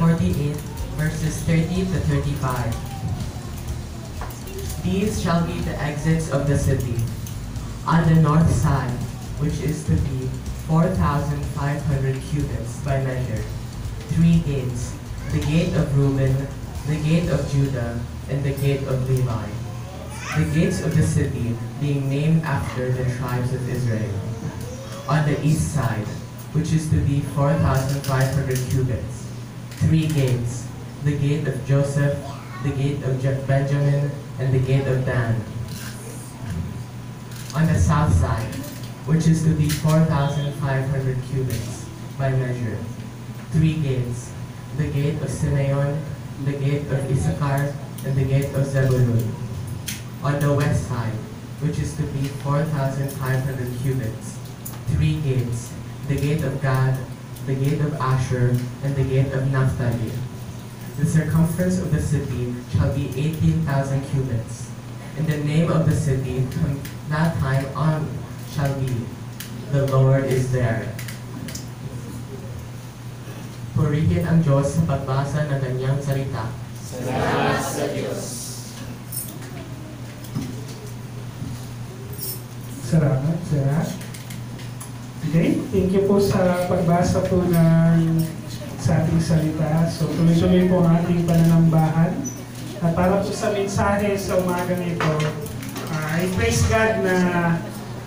48, verses 30 to 35. These shall be the exits of the city. On the north side, which is to be 4,500 cubits by measure, 3 gates, the gate of Reuben, the gate of Judah, and the gate of Levi. The gates of the city being named after the tribes of Israel. On the east side, which is to be 4,500 cubits, 3 gates, the gate of Joseph, the gate of Benjamin, and the gate of Dan. On the south side, which is to be 4,500 cubits by measure, 3 gates, the gate of Simeon, the gate of Issachar, and the gate of Zebulun. On the west side, which is to be 4,500 cubits, 3 gates, the gate of Gad, the gate of Asher, and the gate of Naphtali. The circumference of the city shall be 18,000 cubits. And the name of the city from that time on shall be, the Lord is there. Purihin ang Diyos sa pagbasa ng kanyang salita. Salamat sa Diyos. Salamat, Sarah. Okay, thank you po sa pagbasa po ng sa ating salita. So, tuloy-tuloy po ang ating pananambahan. At para po sa mensahe sa umagang ito, I praise God na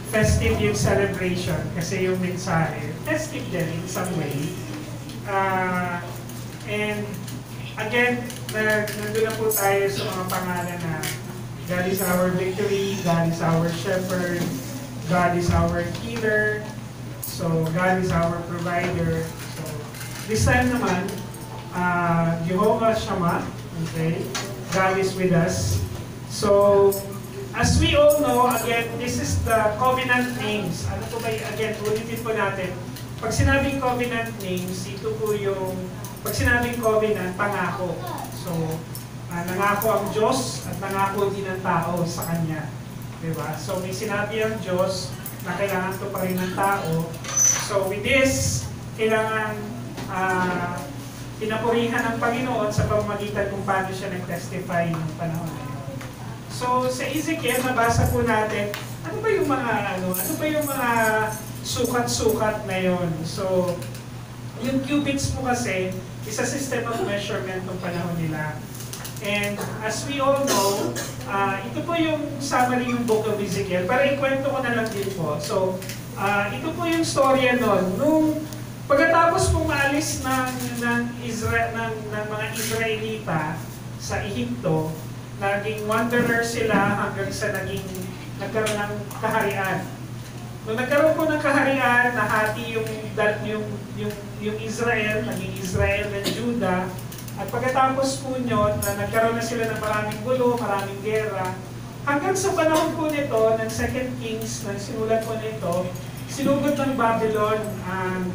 festive yung celebration kasi yung mensahe, festive din in some way. And again, nandun na po tayo sa mga pangalan na God is our victory, God is our shepherd, God is our healer, so God is our provider. So this time naman, Jehovah Shammah, okay, God is with us. So as we all know, again, this is the covenant names. Ano po ba, again, ulitin po natin. Pag sinabing covenant names, ito po yung, pag sinabing covenant, pangako. So, nangako ang Diyos at nangako din ang tao sa Kanya. Diba? So, may sinabi ang Diyos na kailangan ito pa rin ng tao. So, with this, kailangan pinapurihan ng Panginoon sa pamamagitan kung paano siya nag-testify ng panahon na yun. So, sa Ezekiel, nabasa po natin, ano ba yung mga sukat-sukat na yun? So, yung cubits po kasi, isa system of measurement ng panahon nila. And as we all know, ito po yung summary ng Book of Ezekiel. Pero ikwento ko na lang din po. So, ito po yung storya nun. Nung pagkatapos pong maalis ng mga Israelita sa Ehipto, naging wanderer sila hanggang sa nagkaroon ng kaharian. Nung nagkaroon po ng kaharian, nahati yung Israel, naging Israel and Judah. At pagkatapos po nyon, nagkaroon na sila ng maraming gulo, maraming gera. Hanggang sa panahon po nito, ng 2 Kings, na sinulat po nito, sinugod ng Babylon ang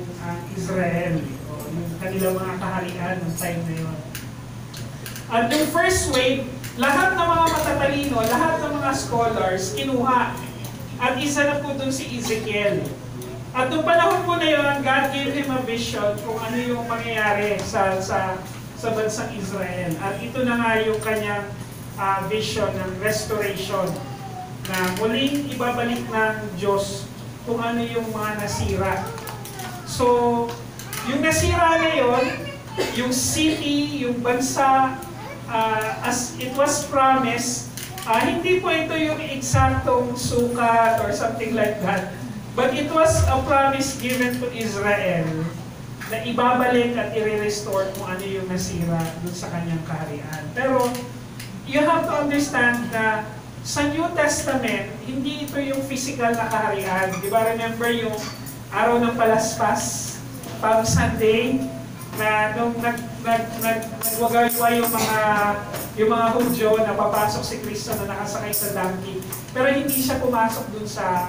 Israel, o yung kanilang mga kaharian ng time na yun. At yung first wave, lahat ng mga matatalino, lahat ng mga scholars, kinuha. At isa na po dun si Ezekiel. At noong panahon po na yun, God gave him a vision kung ano yung mangyayari sa bansang Israel. At ito na nga yung kanyang vision ng restoration na muling ibabalik ng Diyos kung ano yung mga nasira. So, yung nasira na yun, yung city, yung bansa, as it was promised, hindi po ito yung eksaktong sukat or something like that. But it was a promise given to Israel na ibabalik at i-restore kung ano yung nasira dun sa kanyang kaharian. Pero you have to understand na sa New Testament, hindi ito yung physical na kaharian. Di ba remember yung araw ng palaspas, Palm Sunday, na nung nagwagaywa yung mga Hudyo na papasok si Kristo na nakasakay sa donkey. Pero hindi siya pumasok dun sa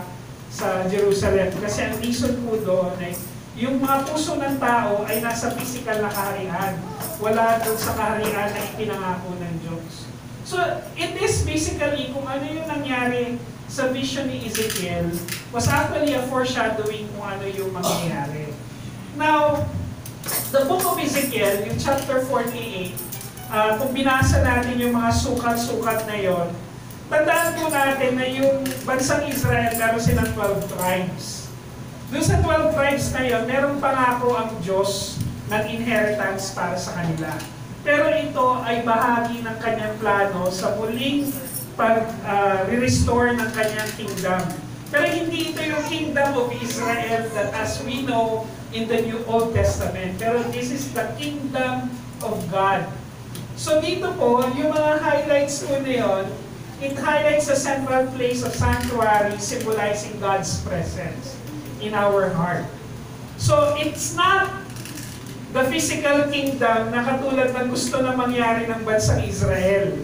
Jerusalem. Kasi ang reason po doon ay yung mga puso ng tao ay nasa physical na kaharian. Wala dun sa kaharian na ipinangako ng Diyos. So, it is basically kung ano yung nangyari sa vision ni Ezekiel was actually a foreshadowing kung ano yung mangyayari. Now, The book of Ezekiel, yung chapter 48, kung binasa natin yung mga sukat-sukat na yon, tandaan po natin na yung bansang Israel, meron silang 12 tribes. Doon sa 12 tribes na yon, merong pangako ang Diyos ng inheritance para sa kanila. Pero ito ay bahagi ng kanyang plano sa muling pag-restore ng kanyang kingdom. Pero hindi ito yung kingdom of Israel that as we know in the New Old Testament. Pero this is the kingdom of God. So dito po, yung mga highlights po na yun, it highlights the central place of sanctuary symbolizing God's presence in our heart. So it's not the physical kingdom na katulad ng gusto na mangyari ng bansang Israel.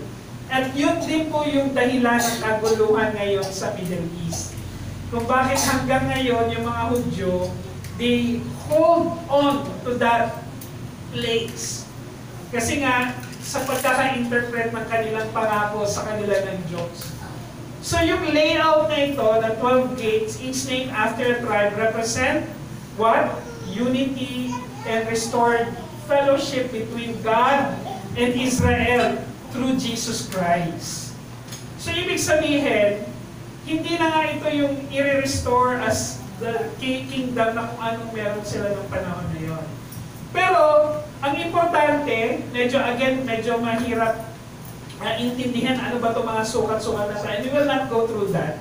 At yun din po yung dahilan ng kaguluhan ngayon sa Middle East. Kung bakit hanggang ngayon yung mga Hudyo, they hold on to that place. Kasi nga, sa pagkaka-interpret ng kanilang pangako sa kanila ng Diyos. So yung layout na ito, na 12 gates, each named after a tribe, represent what? Unity and restored fellowship between God and Israel through Jesus Christ. So ibig sabihin, hindi na nga ito yung i-restore as the kingdom na kung anong meron sila ng panahon na yon. Pero, ang importante, medyo mahirap intindihan ano ba itong mga sukat-sukat na sa. And we will not go through that.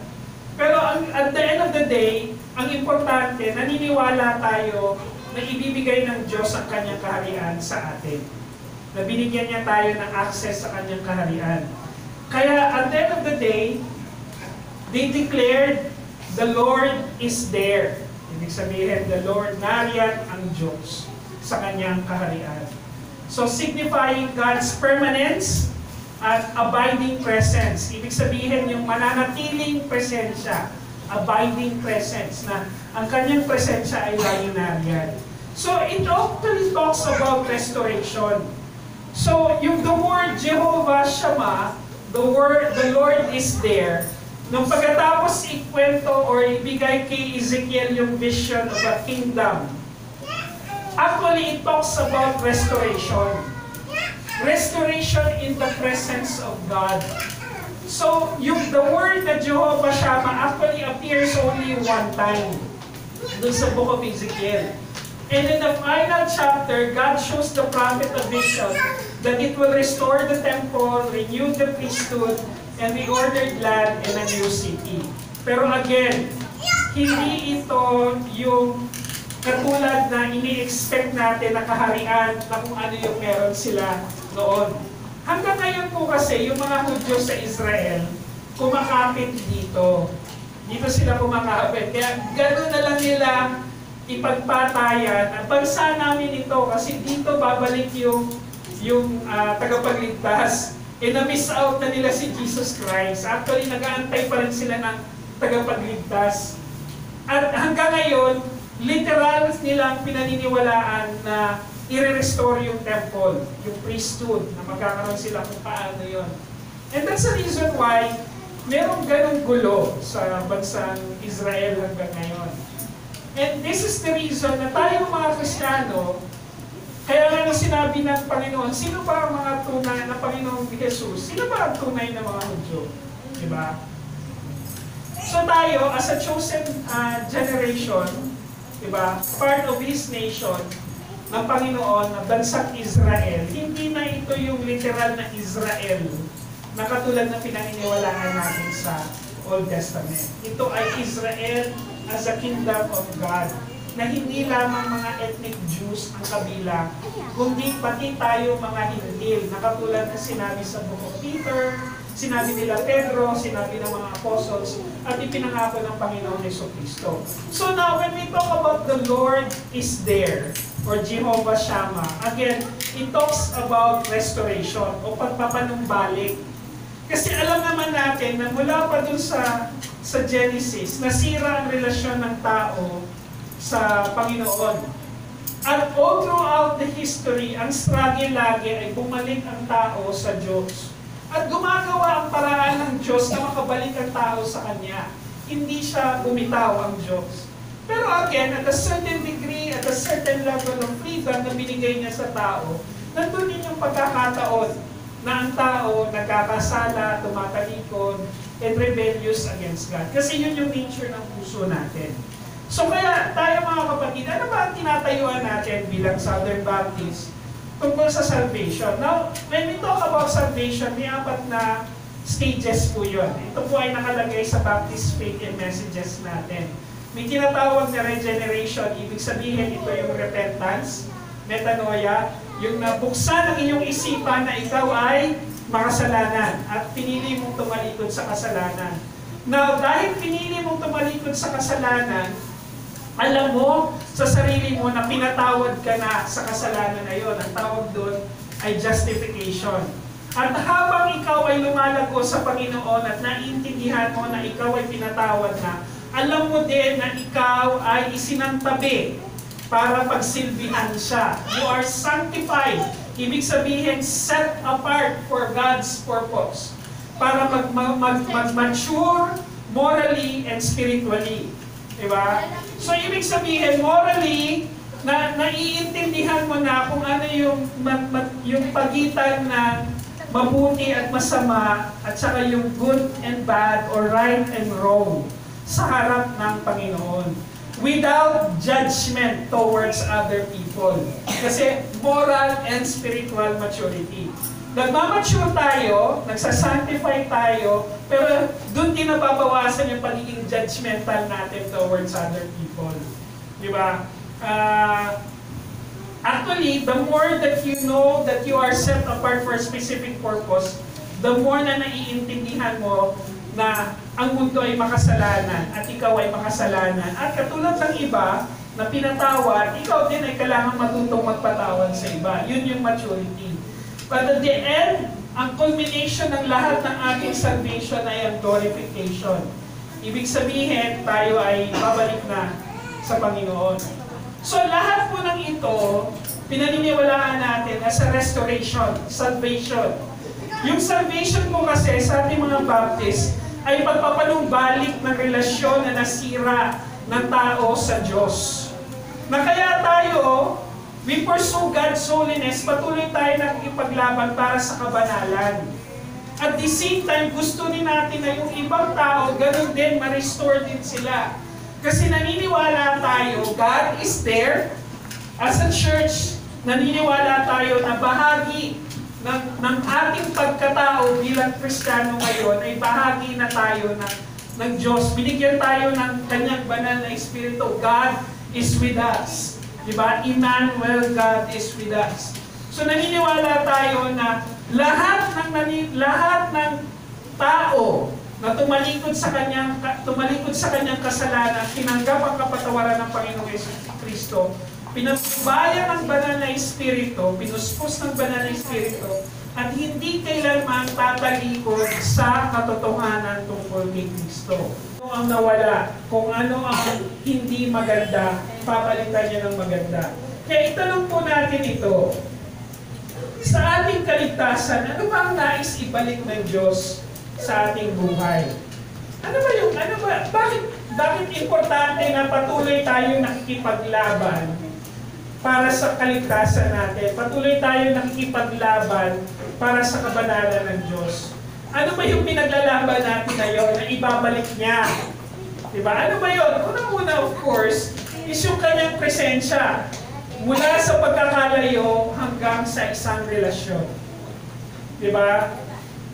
Pero at the end of the day, ang importante, naniniwala tayo na ibibigay ng Diyos ang kanyang kaharian sa atin. Na binigyan niya tayo ng access sa kanyang kaharian. Kaya at the end of the day, they declared, the Lord is there. Ibig sabihin, the Lord, nariyan ang Diyos sa kanyang kaharian. So signifying God's permanence at abiding presence. Ibig sabihin yung mananatiling presensya, abiding presence, na ang kanyang presensya ay laging nariyan. So it actually talks about restoration. So yung the word Jehovah Shammah, the Lord is there. Nung pagkatapos ikwento or ibigay kay Ezekiel yung vision of a kingdom, actually, it talks about restoration. Restoration in the presence of God. So, the word na Jehovah Shammah actually appears only one time dun sa book of Ezekiel. And in the final chapter, God shows the prophet a vision that it will restore the temple, renew the priesthood, and the ordered land in a new city. Pero again, hindi ito yung katulad na ini-expect natin na kaharian na kung ano yung meron sila noon. Hanggang ngayon po kasi, yung mga Hudyo sa Israel, kumakapit dito. Dito sila kumakapit. Kaya gano'n na lang nila ipagpatayan. Ang bansa namin ito, kasi dito babalik yung tagapagligtas. Na-miss out na nila si Jesus Christ. Actually, nag-aantay pa rin sila ng tagapagligtas. At hanggang ngayon, literal nilang pinaniniwalaan na i-restore yung temple, yung priesthood, na magkakaroon sila kung paano yun. And that's the reason why merong ganong gulo sa bansang Israel hanggang ngayon. And this is the reason na tayong mga Kristiyano, kaya nga nung sinabi ng Panginoon, sino ba ang mga tunay na Panginoon ni Jesus? Sino ba ang tunay na mga Hudyo? Diba? So tayo, as a chosen generation, diba, part of His nation, ng Panginoon, na bansang Israel, hindi na ito yung literal na Israel na katulad na pinaniniwalaan natin sa Old Testament. Ito ay Israel as a kingdom of God, na hindi lamang mga ethnic Jews ang kabilang, kundi pati tayo mga Hintil, na katulad na sinabi sa Book of Peter, sinabi nila Pedro, sinabi ng mga apostles, at ipinangako ng Panginoon Jesucristo. So now, when we talk about the Lord is there, or Jehovah Shammah, again, it talks about restoration, o pagpapanumbalik. Kasi alam naman natin na mula pa dun sa Genesis, nasira ang relasyon ng tao sa Panginoon. At all throughout the history, ang struggle lagi ay bumalik ang tao sa Diyos. At gumagawa ang paraan ng Diyos na makabalik ang tao sa Kanya. Hindi siya bumitaw ang Diyos. Pero again, at a certain degree, at a certain level of freedom na binigay niya sa tao, nandun din yung pagkakataon na ang tao nagkakasala, tumatalikod, and rebellious against God. Kasi yun yung nature ng puso natin. So kaya tayo mga kapatid, ano ba ang tinatayuan natin bilang Southern Baptist tungkol sa salvation? Now, when we talk about salvation, may 4 na stages po yun. Ito po ay nakalagay sa Baptist Faith and Messages natin. May tinatawag na regeneration, ibig sabihin ito yung repentance, metanoia, yung nabuksan ang inyong isipan na ikaw ay makasalanan at pinili mong tumalikod sa kasalanan. Now, dahil pinili mong tumalikod sa kasalanan, alam mo sa sarili mo na pinatawad ka na sa kasalanan na yun. Ang tawag doon ay justification. At habang ikaw ay lumalago sa Panginoon at naiintindihan mo na ikaw ay pinatawad na, alam mo din na ikaw ay isinantabi para pagsilbihan siya. You are sanctified. Ibig sabihin, set apart for God's purpose. Para mag-mature morally and spiritually. Diba? So, ibig sabihin, morally, naiintindihan mo na kung ano yung pagitan ng mabuti at masama at saka yung good and bad or right and wrong sa harap ng Panginoon. Without judgment towards other people. Kasi moral and spiritual maturity. Nagmamature tayo, nagsasanctify tayo, pero doon din nababawasan yung pagiging judgmental natin towards other people. Di ba? Actually, the more that you know that you are set apart for a specific purpose, the more na naiintindihan mo na ang mundo ay makasalanan at ikaw ay makasalanan. At katulad ng iba na pinatawad, ikaw din ay kailangan matutong magpatawad sa iba. Yun yung maturity. But at the end, ang culmination ng lahat ng ating salvation ay ang glorification. Ibig sabihin, tayo ay babalik na sa Panginoon. So lahat po ng ito, pinaniniwalaan natin as a restoration, salvation. Yung salvation po kasi sa ating mga Baptist ay pagpapanumbalik ng relasyon na nasira ng tao sa Diyos. Na kaya tayo, we pursue God's holiness, patuloy tayo nakikipaglaban para sa kabanalan. At the same time, gusto din natin na yung ibang tao, ganun din, ma-restore din sila. Kasi naniniwala tayo, God is there. As a church, naniniwala tayo na bahagi ng ating pagkatao bilang Kristiyano ngayon ay bahagi na tayo ng Diyos. Binigyan tayo ng kanyang banal na Espiritu. God is with us. Diba? Emmanuel, God is with us. So naniniwala tayo na lahat ng tao na tumalikod sa kanyang kasalanan, tinanggap ang kapatawaran ng Panginoong Kristo, pinagbayan ng banal na Espiritu, pinuspos ng banal na Espiritu, at hindi kailanman tatalikod sa katotohanan tungkol kay Kristo. Kung ang nawala, kung ano ang hindi maganda, papalitan niya ng maganda. Kaya itanong po natin ito, sa ating kaligtasan, ano ba ang nais ibalik ng Diyos sa ating buhay? Bakit importante na patuloy tayong nakikipaglaban para sa kaligtasan natin? Patuloy tayong nakikipaglaban para sa kabanalan ng Diyos. Ano ba yung pinaglalaban natin ngayon na ibabalik niya? Diba? Ano ba yun? Una-una, of course, is yung kanyang presensya. Mula sa pagkakalayo hanggang sa isang relasyon. Diba?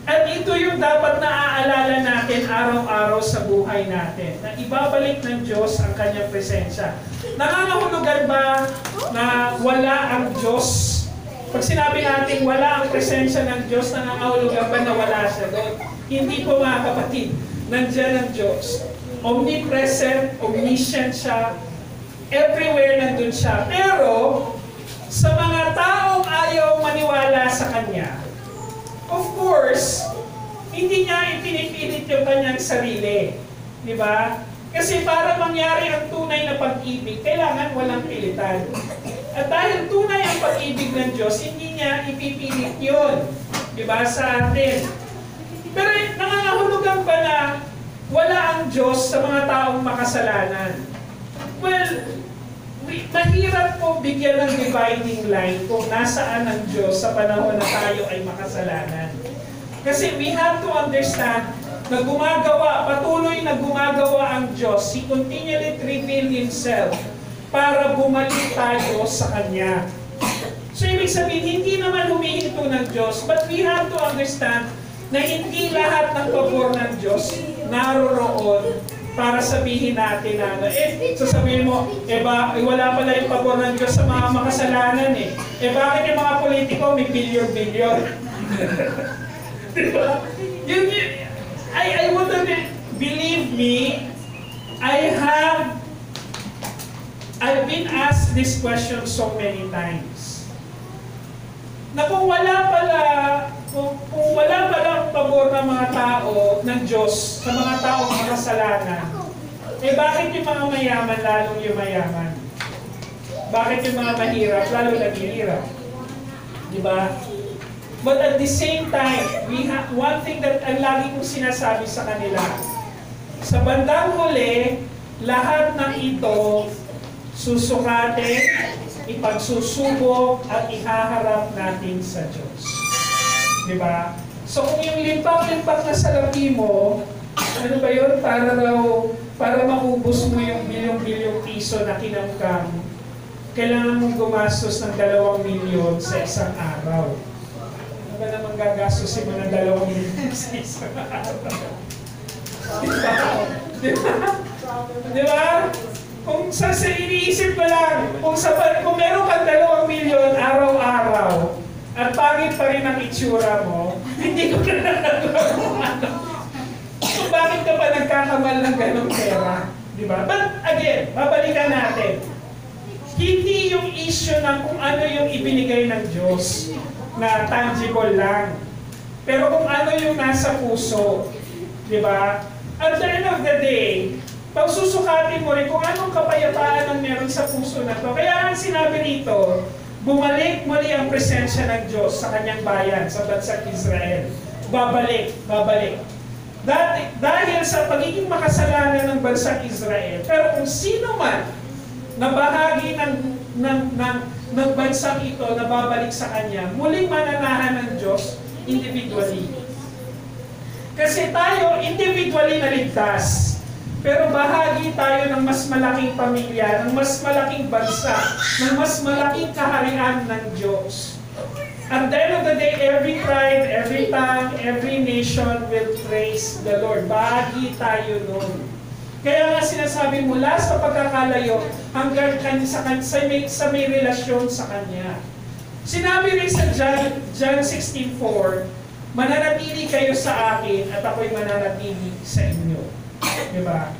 At ito yung dapat naaalala natin araw-araw sa buhay natin, na ibabalik ng Diyos ang kanyang presensya. Nangangahulugan ba na wala ang Diyos? Pag sinabi natin wala ang presensya ng Diyos, nangangahulugan ba na wala siya doon? Hindi po mga kapatid, nandiyan ang Diyos. Omnipresent, omniscient siya, everywhere nandun siya. Pero, sa mga taong ayaw maniwala sa Kanya, of course, hindi niya ipinipilit yung kanyang sarili. Di ba? Kasi para mangyari ang tunay na pag-ibig, kailangan walang pilitan. At dahil tunay ang pag-ibig ng Diyos, hindi niya ipipilit yun. Di ba? Sa atin. Pero nangangahulugan ba na wala ang Diyos sa mga taong makasalanan? Well, mahirap po bigyan ng dividing line kung nasaan ang Diyos sa panahon na tayo ay makasalanan. Kasi we have to understand na patuloy na gumagawa ang Diyos. He continually reveal Himself para bumalik tayo sa Kanya. So ibig sabihin, hindi naman humihinto ng Diyos, but we have to understand na hindi lahat ng pabor ng Diyos naroroon para sabihin natin na, sasabihin mo, wala pala yung pabor ng Diyos sa mga makasalanan eh. Bakit yung mga politiko may bilyon-bilyon? Diba? I wouldn't believe me, I've been asked this question so many times. Na kung wala pala ang pabor ng mga tao ng Diyos sa mga taong makasalanan, bakit yung mga mayaman lalong yumayaman? Bakit yung mga mahirap lalong naghihirap? Diba? But at the same time, one thing that ang lagi kong sinasabi sa kanila, sa bandang huli, lahat ng ito susukatin, ipagsusubok at ihaharap natin sa Diyos. Diba? So kung yung limpak-limpak na salapi mo, ano ba yun? Para maubos mo yung bilyong-bilyong piso na kinamkam, kailangan mong gumastos ng 2 milyon sa isang araw. Ano ba naman gagastosin mo ng 2 milyon sa isang araw? Diba? Diba? Kung iniisip ko lang, kung meron kang 2 milyon araw-araw, at pangit pa rin ang itsura mo, hindi ko na nagagawa. So bakit ka pa nagkakamal ng ganong pera? Diba? But again, babalikan natin. Hindi yung issue ng kung ano yung ibinigay ng Diyos na tangible lang. Pero kung ano yung nasa puso. Diba? At the end of the day, pag susukatin mo rin kung anong kapayapaan ang meron sa puso na to. Kaya ang sinabi rito, bumalik muli ang presensya ng Diyos sa kanyang bayan, sa bansang Israel. Babalik. Dahil sa pagiging makasalanan ng bansang Israel. Pero kung sino man na bahagi ng bansang ito na babalik sa kanya, muling mananahan ng Diyos individually. Kasi tayo individually naligtas. Pero bahagi tayo ng mas malaking pamilya, ng mas malaking bansa, ng mas malaking kaharian ng Diyos. At the end of the day, every tribe, every tongue, every nation will praise the Lord. Bahagi tayo nun. Kaya nga sinasabi mula sa pagkakalayo hanggang sa may relasyon sa Kanya. Sinabi rin sa John 16:4, mananatili kayo sa akin at ako'y mananatili sa inyo. Diba?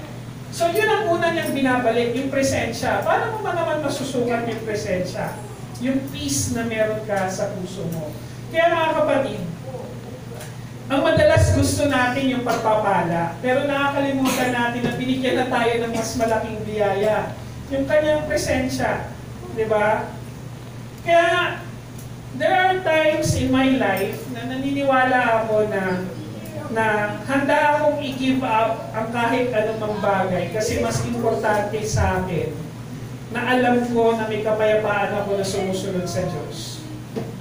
So yun ang una niyang binabalik, yung presensya. Paano mo man naman masusukat yung presensya? Yung peace na meron ka sa puso mo. Kaya mga kapatid, ang madalas gusto natin yung pagpapala, pero nakakalimutan natin na binigyan na tayo ng mas malaking biyaya. Yung kanyang presensya. Diba? Kaya, there are times in my life na naniniwala ako na handa akong i-give up ang kahit anumang bagay kasi mas importante sa akin na alam ko na may kapayapaan ako na sumusunod sa Diyos.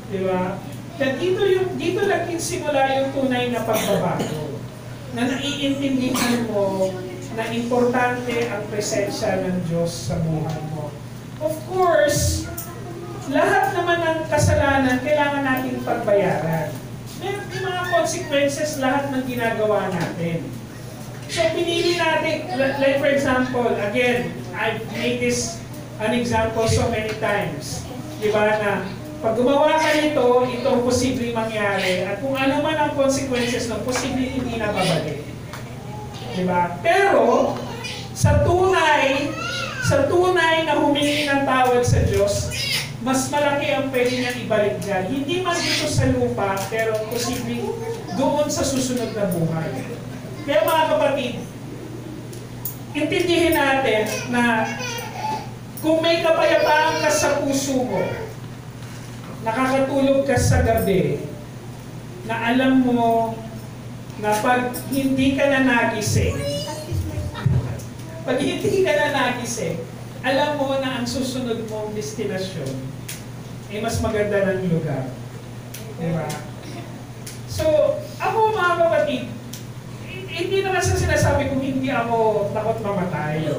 Di ba? Kaya dito nagsimula yung tunay na pagbabago na naiintindihan mo na importante ang presensya ng Diyos sa buhay mo. Of course, lahat naman ng kasalanan kailangan natin pagbayaran. May mga consequences lahat ng ginagawa natin. So, pinili natin, like for example, again, I've made this an example so many times. Diba na, pag gumawa ka nito, ito ang posibleng mangyari. At kung ano man ang consequences ng posibleng hindi na babalik. Diba? Pero, sa tunay na humingi ng tawad sa Diyos, mas malaki ang pwede niyang ibalik dyan. Hindi man dito sa lupa, pero posibleng doon sa susunod na buhay. Kaya mga kapatid, intindihin natin na kung may kapayapaan ka sa puso mo, nakakatulog ka sa gabi, na alam mo na pag hindi ka na nagising, alam mo na ang susunod mong destinasyon ay mas maganda ng lugar. Diba? So, ako mga kapatid, hindi naman sa sinasabi kong hindi ako takot mamatay.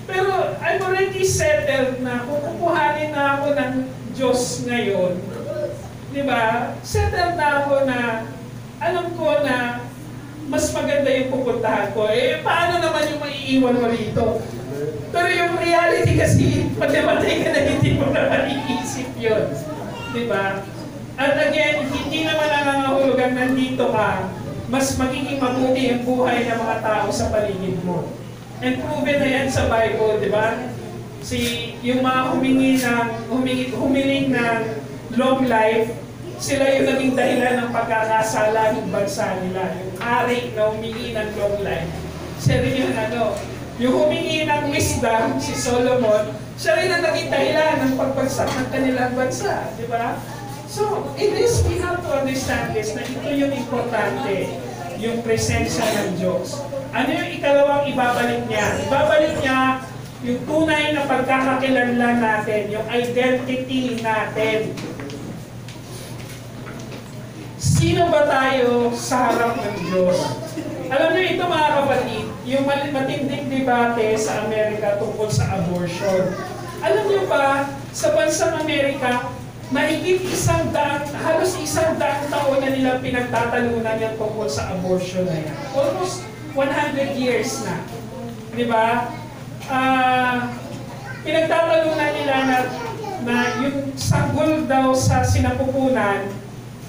Pero I'm already settled na kung kukuhanin na ako ng Diyos ngayon, di ba? Settled na ako na alam ko na mas maganda yung pupuntahan ko. Eh, paano naman yung maiiwan mo rito? Pero yung reality kasi, pag namatay ka na, hindi mo na maiisip yun. Di ba? At again, hindi naman nangangahulugan nandito ka, mas magiging mabuti ang buhay ng mga tao sa paligid mo. And proven na yan sa Bible, di ba? Yung mga humiling ng long life, sila yung naging dahilan ng pagkakasala ng bansa nila. Yung hari na humingi ng long life. Siya rin yung humingi ng wisdom, si Solomon, siya rin ang naging dahilan ng pagbagsak ng kanilang bansa. Di ba? So, in this, we have to understand this, na ito yung importante, yung presensya ng Diyos. Ano yung ikalawang ibabalik niya? Ibabalik niya yung tunay na pagkakakilanlan natin, yung identity natin. Sino ba tayo sa harap ng Diyos? Alam niyo ito mga kapatid, yung matinding debate sa Amerika tungkol sa abortion. Alam niyo ba, sa bansang Amerika, mahigit halos 100 taon na nila pinagtatalunan yan tungkol sa abortion na yan. Almost 100 years na. Di ba? Pinagtatalunan nila na yung sanggol daw sa sinapupunan,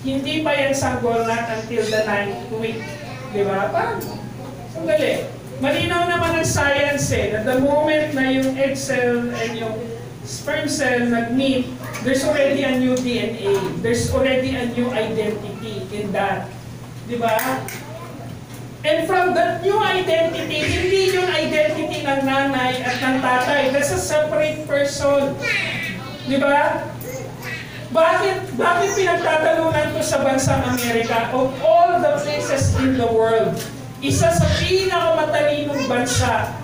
hindi pa yan sanggol not until the 9th week. Di ba? Paano? Sandali. Malinaw naman ang science na the moment na yung egg cell and yung sperm cell nag-meet, there's already a new DNA. There's already a new identity in that. Di ba? And from that new identity, hindi yung identity ng nanay at ng tatay. That's a separate person. Di ba? Bakit pinagtatalunan to sa bansang Amerika? Of all the places in the world, isa sa pinakamatalinong bansa,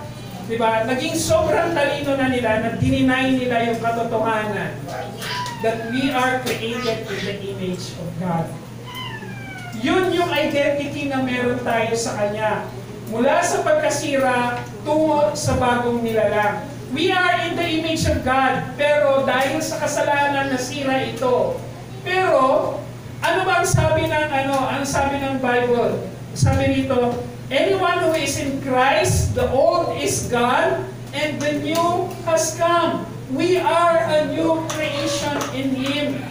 di ba? Naging sobrang talino na nila na dininay nila yung katotohanan that we are created in the image of God. Yun yung identity na meron tayo sa Kanya. Mula sa pagkasira, tungo sa bagong nilalang. We are in the image of God, pero dahil sa kasalanan nasira ito. Pero, ano ba ang sabi ng Bible? Sabi nito, anyone who is in Christ, the old is gone, and the new has come. We are a new creation in Him.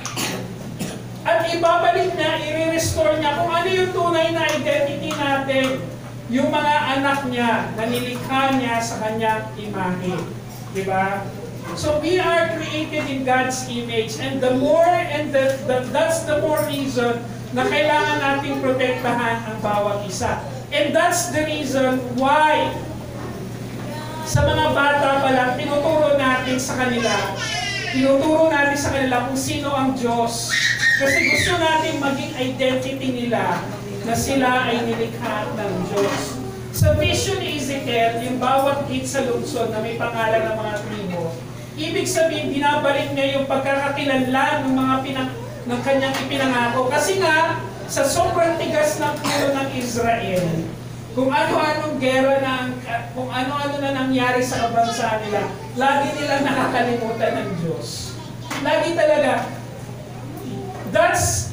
At ibabalik niya, i-restore niya kung ano yung tunay na identity natin. Yung mga anak niya, na nilikha niya sa kanyang imahe. Diba? So we are created in God's image, and that's the more reason na kailangan nating protektahan ang bawat isa. And that's the reason why sa mga bata pa lang, tinuturo natin sa kanila kung sino ang Diyos. Kasi gusto natin maging identity nila na sila ay nilikha ng Diyos. Sa vision ni Ezekiel, yung bawat gate sa lungsod na may pangalan ng mga tribo, ibig sabihin, binabalik niya yung pagkakakilanlan ng kanyang ipinangako. Kasi nga, sa sobrang tigas ng ulo ng Israel, kung ano-anong gera kung ano-ano na nangyari sa bansa nila, lagi nilang nakakalimutan ng Diyos. Lagi talaga. That's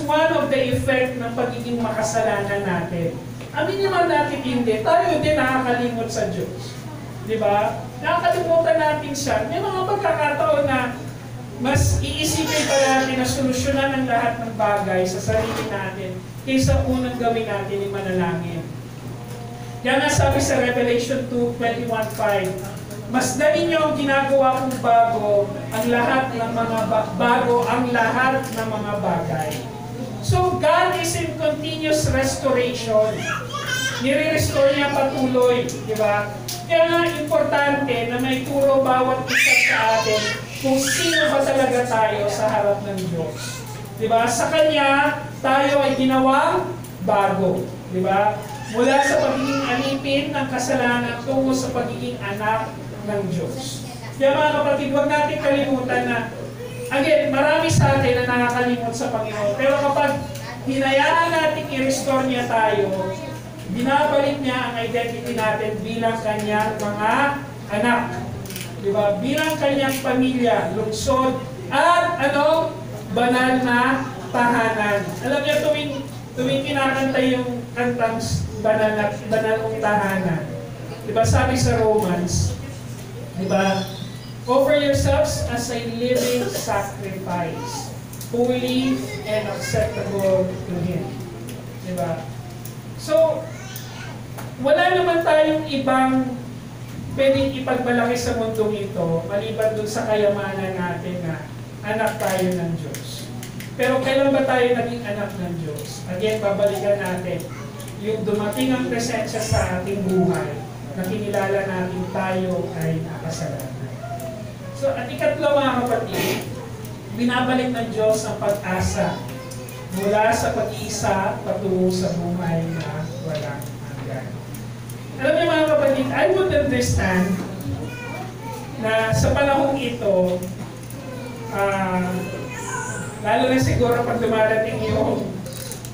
one of the effect ng pagiging makasalanan natin. Amin naman natin hindi. Tayo din nakakalimot sa Diyos. Di ba? Nakakalimutan natin siya. May mga pagkakataon na mas iisipin pa natin na solusyonan ang lahat ng bagay sa sarili natin kaysa unang gawin natin yung manalangin. Kaya nga sabi sa Revelation 2:21-5, mas dali niyo ang ginagawa kong bago ang lahat ng mga bagay. So God is in continuous restoration. Nire-restore niya patuloy, di ba? Kaya nga importante na may turo bawat isa sa atin kung sino ba talaga tayo sa harap ng Diyos. Di ba? Sa Kanya, tayo ay ginawang bago. Di ba? mula sa pagiging alipin ng kasalanan tungo sa pagiging anak ng Diyos. Kaya mga kapatid, huwag natin kalimutan na, again, marami sa atin na nakakalimot sa Panginoon. Pero kapag hinayaan natin i-restore niya tayo, binabalik niya ang identity natin bilang kanyang mga anak. Diba? Bilang kanyang pamilya, lungsod, at banal na tahanan. Alam niyo, tuwing kinakanta yung kantang banal mong tahanan. Diba sabi sa Romans, diba, offer yourselves as a living sacrifice, holy and acceptable to Him. Diba? So, wala naman tayong ibang pwedeng ipagmalaki sa mundong ito, maliban dun sa kayamanan natin na anak tayo ng Diyos. Pero kailan ba tayo naging anak ng Diyos? Again, babalikan natin yung dumating ang presensya sa ating buhay na kinilala natin tayo ay nakasalanan. So, at ikatlo mga kapatid, binabalik ng Diyos ang pag-asa mula sa pag-iisa patungo sa buhay na walang hanggan. Alam niyo mga kapatid, I would understand na sa panahong ito, lalo na siguro pag dumarating yung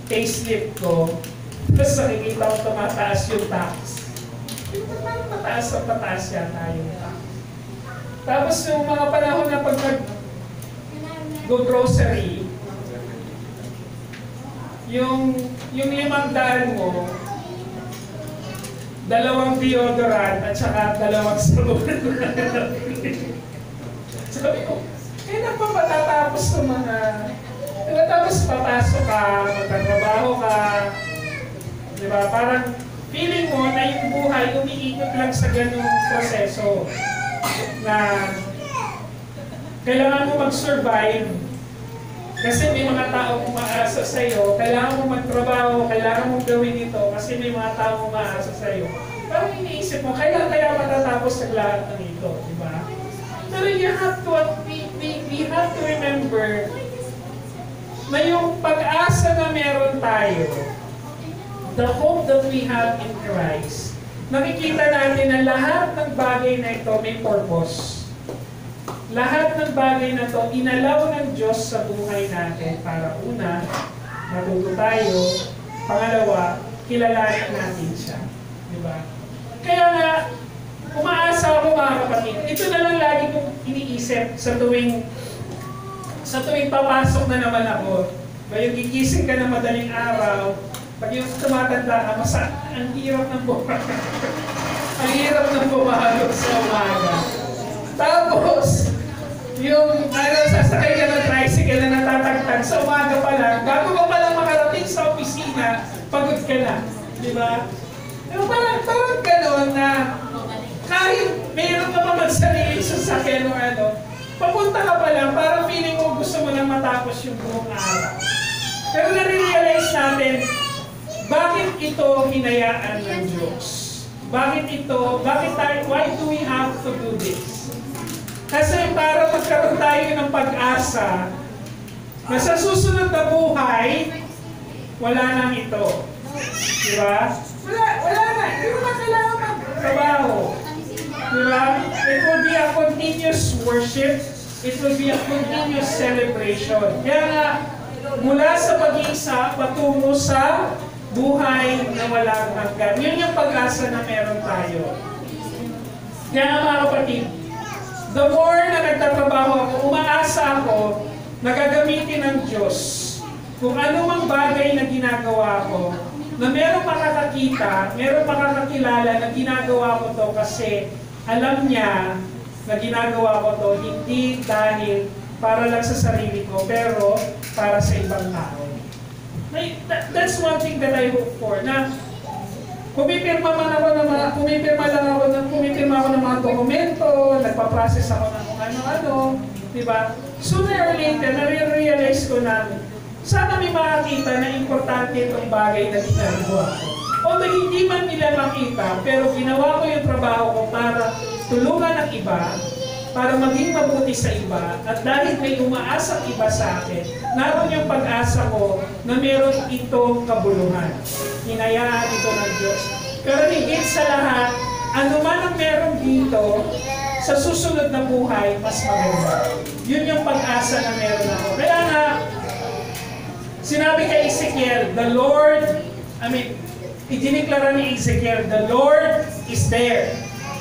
payslip ko, tapos nakikita ko tumataas yung tax. Parang pataas yata yung tax. Tapos yung mga panahon na pag go-grocery, yung 500 mo, 2 deodorant at saka 2 sabon. Sabi ko, kailan pa matatapos ng mga... Tapos papasok ka, magtatrabaho ka, di ba? Parang feeling mo na yung buhay umiikot lang sa ganung proseso na kailangan mo mag-survive kasi may mga tao umaasa sa iyo, kailangan mo magtrabaho, kailangan mo gawin ito kasi may mga tao umaasa sa iyo. Parang iniisip mo, kailan kaya matatapos ang lahat ng ito, di ba? Pero we have to remember na yung pag-asa na meron tayo, the hope that we have in Christ, nakikita natin na lahat ng bagay na ito may purpose. Lahat ng bagay na ito, inalaw ng Diyos sa buhay natin para una, matuto tayo, pangalawa, kilalanin natin siya. Diba? Kaya nga, umaasa ako mga kapatid, ito na lang lagi kong iniisip sa tuwing papasok na naman ako. Yung gigising ka na madaling araw, pag yung tumatanda ka, ang hirap ng buhay. Ang hirap ng bumahalo sa umaga. Tapos, yung sasakay ka ng tricycle na natatagtag sa umaga pa lang, bago ka pa lang makarating sa opisina, pagod ka na. Di ba? Pero parang gano'n na kahit mayroon ka pa magsarili sa sasakyan o papunta ka pa lang, parang feeling mo gusto mo lang matapos yung buong araw. Pero nare-realize natin, bakit ito hinayaan ng Diyos? Why do we have to do this? Kasi para magkaroon tayo ng pag-asa na sa susunod na buhay, wala nang ito. Diba? Wala na. Hindi mo na kailangan magtrabaho. Diba? It will be a continuous worship. It will be a continuous celebration. Kaya nga, mula sa pag-iisa, patungo sa buhay na walang hanggan. Yun yung pag-asa na meron tayo. Kaya nga mga kapatid, the more na nagtatrabaho ako, umaasa ako na gagamitin ng Diyos kung ano mang bagay na ginagawa ko, na merong makakakita, merong makakakilala na ginagawa ko to kasi alam niya na ginagawa ko to hindi dahil para lang sa sarili ko, pero para sa ibang tao. That's one thing that I hope for, na pumipirma ako ng mga dokumento, nagpa-process ako ng kung ano-ano, di ba? Sooner or later, nare-realize ko na sana may makakita na importante itong bagay na ginagawa ko. Although hindi man nila makita, pero ginawa ko yung trabaho ko para tulungan ang iba, para maging mabuti sa iba, at dahil may umaasang iba sa akin, naroon yung pag-asa ko na meron itong kabuluhan. Hinayaan ito ng Diyos. Pero higit sa lahat, ano man ang meron dito, sa susunod na buhay, mas maganda. Yun yung pag-asa na meron ako. Kaya nga, sinabi kay Ezekiel, idiniklara ni Ezekiel, the Lord is there.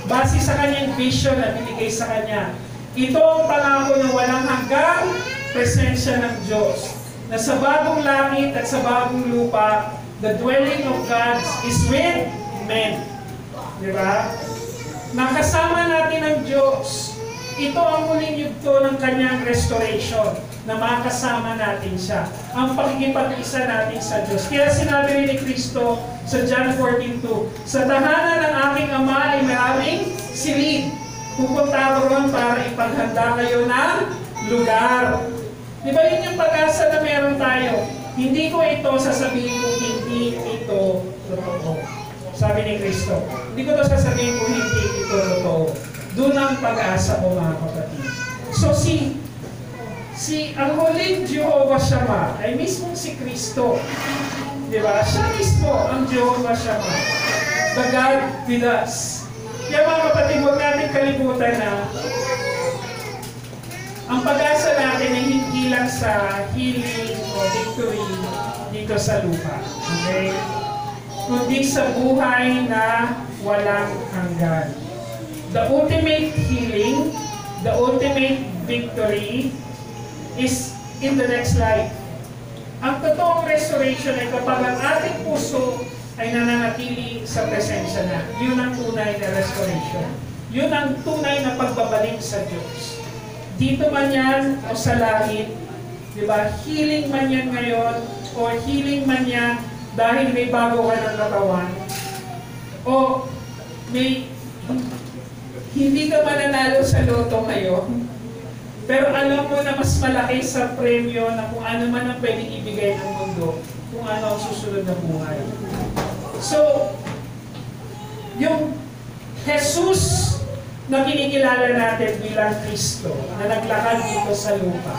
Base sa kanyang vision na binigay sa kanya. Ito ang pangako ng walang hanggang presensya ng Diyos. Na sa bagong langit at sa bagong lupa, the dwelling of God is with men. Diba? Nakasama natin ang Diyos. Ito ang muling yugto ng kanyang restoration, na makasama natin siya. Ang pakikipag-isa natin sa Diyos. Kaya sinabi rin ni Kristo sa John 14:2, sa tahanan ng aking Ama ay maraming silid. Pupunta ako ron para ipaghanda kayo ng lugar. Di ba yun yung pag-asa na meron tayo? Hindi ko ito sasabihin kung hindi ito totoo. Sabi ni Kristo, hindi ko ito sasabihin kung hindi ito totoo. Doon ang pag-asa ko, mga kapatid. So ang huling Jehovah Shammah ay mismo si Kristo. Di ba? Siya mismo ang Jehovah Shammah. The God with us. Kaya mga kapatid, huwag natin kalimutan na ang pag-asa natin ay hindi lang sa healing o victory dito sa lupa. Okay? Kundi sa buhay na walang hanggan. The ultimate healing, the ultimate victory is in the next life. Ang totoong restoration ay kapag ang ating puso ay nananatili sa presensya na. Yun ang tunay na restoration. Yun ang tunay na pagbabalik sa Diyos. Dito man yan o sa langit, di ba? Healing man yan ngayon o healing man yan dahil may bago ka ng katawan o may hindi ka mananalo sa loto ngayon, pero alam mo na mas malaki sa premyo na kung ano man ang pwedeng ibigay ng mundo, kung ano ang susunod na buhay. So, yung Jesus na kinikilala natin bilang Kristo, na naglakad dito sa lupa,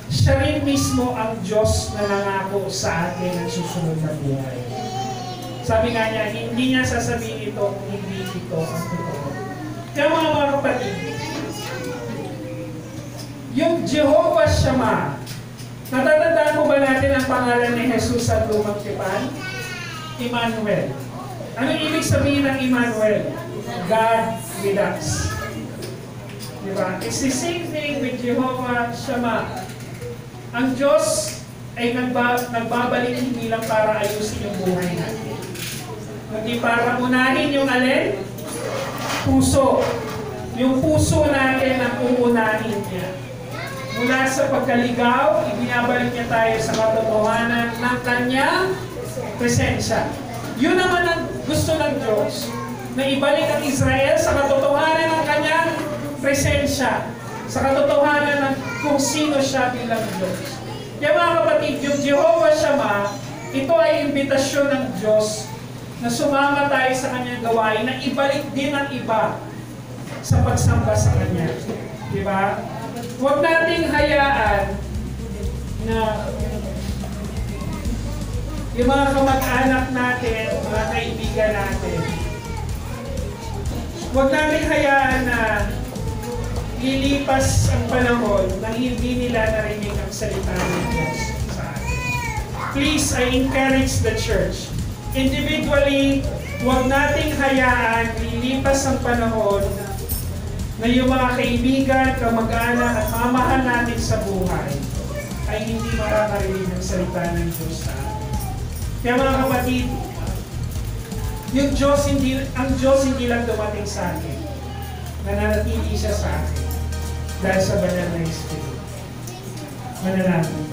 siya rin mismo ang Diyos na nangako sa atin ang susunod na buhay. Sabi nga niya, hindi niya sasabihin ito kung hindi ito ang totoo. Kaya mga kapatid, yung Jehovah Shammah, natatandaan mo ba natin ang pangalan ni Jesus sa Lumang Tipan? Emmanuel. Anong ibig sabihin ng Emmanuel? God with us. Diba? It's the same thing with Jehovah Shammah. Ang Diyos ay nagbabalik hindi lang para ayusin yung buhay natin. Hindi para unahin yung alin? Puso. Yung puso natin ang uunahin niya. Mula sa pagkaligaw, ibinabalik niya tayo sa katotohanan ng kanyang presensya. Yun naman ang gusto ng Diyos, na ibalik ang Israel sa katotohanan ng kanyang presensya, sa katotohanan ng kung sino siya bilang Diyos. Kaya mga kapatid, yung Jehovah Shammah, ito ay imbitasyon ng Diyos na sumama tayo sa kanyang gawain, na ibalik din ang iba sa pagsamba sa kanya. Diba? Huwag nating hayaan na yung mga kamag-anak natin, mga kaibigan natin, huwag nating hayaan na lilipas ang panahon na hindi nila narinig ang salita ng Diyos sa atin. Please, I encourage the church. Individually, huwag nating hayaan lilipas ang panahon na yung mga kaibigan, kamag-anak at mamahal natin sa buhay ay hindi makakarinig ng salita ng Diyos sa atin. Kaya mga kapatid, ang Diyos hindi lang dumating sa atin. Nananatili siya sa atin dahil sa banal na Espiritu. Manalangin.